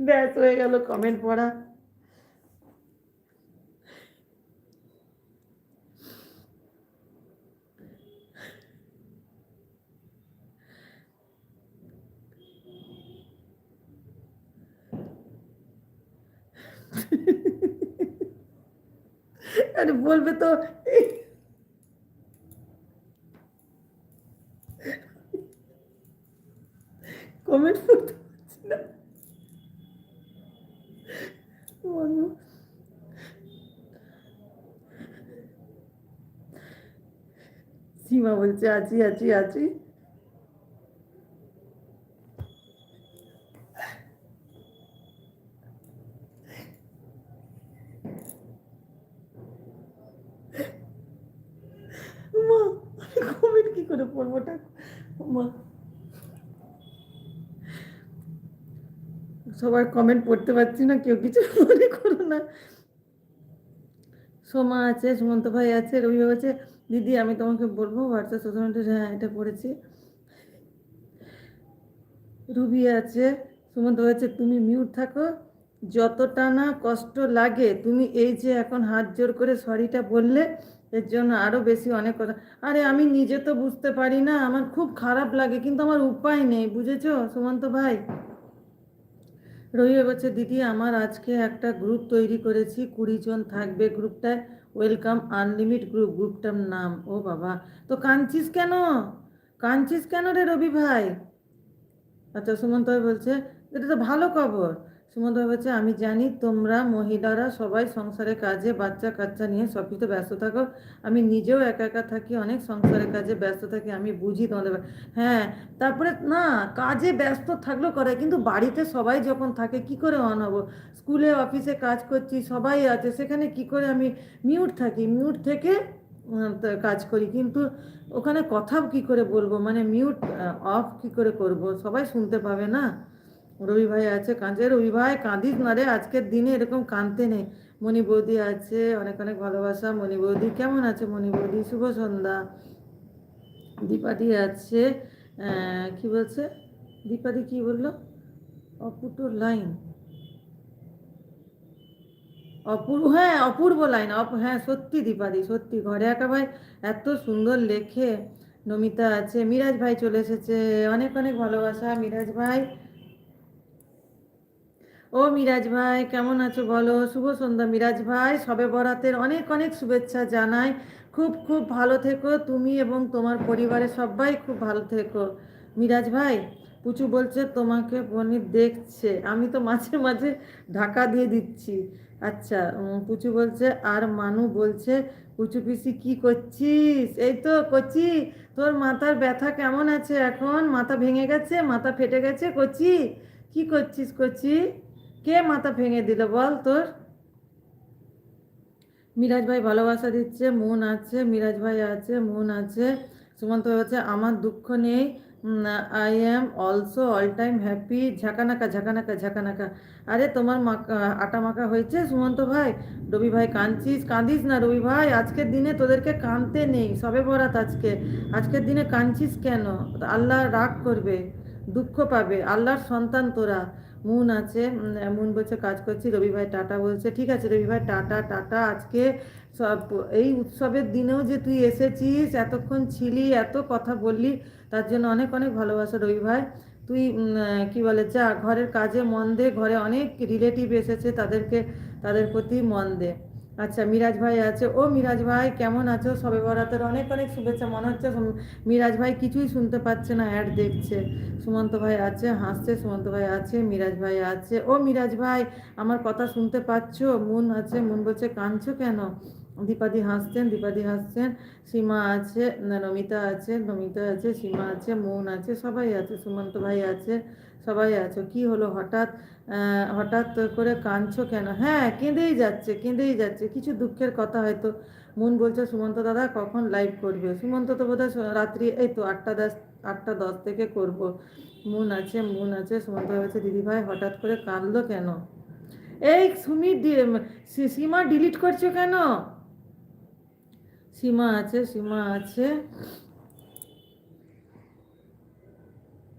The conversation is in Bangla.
ব্যাস হয়ে গেল কমেন্ট পড়া। আরে বলবে তো, কমেন্ট পড়তে পারছি না। সীমা বলছে আছি আছি আছি। মা আমি কমেন্ট কি করে পড়বো মা? সবার কমেন্ট পড়তে পারছি না, কেউ কিছু মনে করো না। সোমা আছে, সুমন্ত ভাই আছে, রবি ভাই আছে। দিদি আমি তোমাকে বলবো হোয়াটসঅ্যাপ সোশ্যাল মিডিয়া, হ্যাঁ এটা পড়েছি। রুবি আছে, সুমন্ত ভাই আছে, তুমি মিউট থাকো। যতটা না কষ্ট লাগে, তুমি এই যে এখন হাত জোর করে সরিটা বললে, এর জন্য আরও বেশি অনেক কথা। আরে আমি নিজে তো বুঝতে পারি না, আমার খুব খারাপ লাগে, কিন্তু আমার উপায় নেই, বুঝেছো সুমন্ত ভাই? রবিবার বলছে দিদি আমার আজকে একটা গ্রুপ তৈরি করেছি, 20 জন থাকবে গ্রুপটায়, ওয়েলকাম আনলিমিট গ্রুপ, গ্রুপটার নাম। ও বাবা, তো কাঁদছিস কেন? কাঁদছিস কেন রে রবি ভাই? আচ্ছা সুমন্ত ভাই বলছে এটা তো ভালো খবর। সুমন্ত ভাই বলছে আমি জানি তোমরা মহিলারা সবাই সংসারের কাজে বাচ্চা কাচ্চা নিয়ে সব কিছু ব্যস্ত থাকো, আমি নিজেও একা একা থাকি, অনেক সংসারের কাজে ব্যস্ত থাকি, আমি বুঝি তোমাদের হ্যাঁ। তারপরে না, কাজে ব্যস্ত থাকলেও করে, কিন্তু বাড়িতে সবাই যখন থাকে কি করে অন হবো? স্কুলে অফিসে কাজ করছি, সবাই আছে, সেখানে কি করে আমি মিউট থাকি? মিউট থেকে কাজ করি, কিন্তু ওখানে কথা কি করে বলবো, মানে মিউট অফ কি করে করব, সবাই শুনতে পাবে না। রবি ভাই আছে, কাঁদছে। রবি ভাই কাঁদিস না রে, আজকের দিনে এরকম কাঁদতে নেই। মণি বৌদি আছে, অনেক অনেক ভালোবাসা মণি বৌদি। কেমন আছে মণি বৌদি? শুভ সন্ধ্যা। দীপাদি আছে, কি বলছে দীপাদি, কি বললো? অপুটো লাইন, অপূর্ব, হ্যাঁ অপূর্ব লাইন, হ্যাঁ সত্যি দীপাদি, সত্যি ঘরে একা ভাই এত সুন্দর লেখে। নমিতা আছে, মিরাজ ভাই চলে এসেছে, অনেক অনেক ভালোবাসা মিরাজ ভাই। ও মিরাজ ভাই কেমন আছো বলো? শুভ সন্ধ্যা মিরাজ ভাই, সবে বরাতের অনেক অনেক শুভেচ্ছা জানাই। খুব খুব ভালো থেকো তুমি এবং তোমার পরিবারের সবাই, খুব ভালো থেকো মিরাজ ভাই। পুচু বলছে তোমাকে পনির দেখছে, আমি তো মাঝে মাঝে ঢাকা দিয়ে দিচ্ছি। আচ্ছা, পুচু বলছে, আর মানু বলছে পুচু পিসি কি করছিস? এই তো কচি, তোর মাথার ব্যথা কেমন আছে এখন? মাথা ভেঙে গেছে, মাথা ফেটে গেছে কচি? কি করছিস কচি? কে মাথা ভেঙে দিল বল তোর? মিরাজ ভাই ভালোবাসা দিচ্ছে, মন আছে, মিরাজ ভাই আছে, মন আছে। সুমন্ত ভাই হচ্ছে আমার দুঃখ নেই, I am also all time happy, ঝাঁকানাকা ঝাঁকানাকা ঝাঁকানাকা। আরে তোমার আটা মাখা হয়েছে সুমন্ত ভাই? রবি ভাই কাঁদছিস? কাঁদিস না রবি ভাই, আজকের দিনে তোদেরকে কাঁদতে নেই, সবে বরাত আজকে, আজকের দিনে কাঁদছিস কেন? আল্লাহ রাগ করবে, দুঃখ পাবে, আল্লাহর সন্তান তোরা। মুন আছে, মুন বলছে কাজ করছি। রবি ভাই টাটা বলছে, ঠিক আছে রবি ভাই টাটা টাটা। আজকে সব এই উৎসবের দিনেও যে তুই এসেছিস, এতক্ষণ ছিলি, এত কথা বললি, তার জন্য অনেক অনেক ভালোবাসা রবি ভাই। তুই কি বলে, যা ঘরের কাজে মন দে, ঘরে অনেক রিলেটিভ এসেছে, তাদের প্রতি মন দে। আচ্ছা মিরাজ ভাই আছে, ও মিরাজ ভাই কেমন আছো? সবে বরাতের অনেক অনেক শুভেচ্ছা। মনে হচ্ছে মিরাজ ভাই কিছুই শুনতে পাচ্ছে না, অ্যাড দেখছে। সুমন্ত ভাই আছে, হাসছে, সুমন্ত ভাই আছে, মিরাজ ভাই আছে। ও মিরাজ ভাই আমার কথা শুনতে পাচ্ছো? মুন আছে, মুন বলছে কাঁদছো কেন? দীপাদি হাসছেন, দীপাদি হাসছেন। সীমা আছে, নমিতা আছে, নমিতা আছে, সীমা আছে, মুন আছে, সবাই আছে, সুমন্ত ভাই আছে, সবাই আছো। কি হলো হঠাৎ, হঠাৎ করে কাঁদছো কেন? হ্যাঁ কেঁদেই যাচ্ছে, কেঁদেই যাচ্ছে, কিছু দুঃখের কথা হয়তো। মুন বলছে সুমন্ত দাদা কখন লাইভ করবে? সুমন্ত তো বোধহয় রাত্রি এই তো 8টা 10, 8টা 10 থেকে করব। মুন আছে, মুন আছে, সুমন্ত ভাই বলছে দিদি ভাই হঠাৎ করে কাঁদলো কেন? এই সীমা ডিলিট করছো কেন? সীমা আছে, সীমা আছে,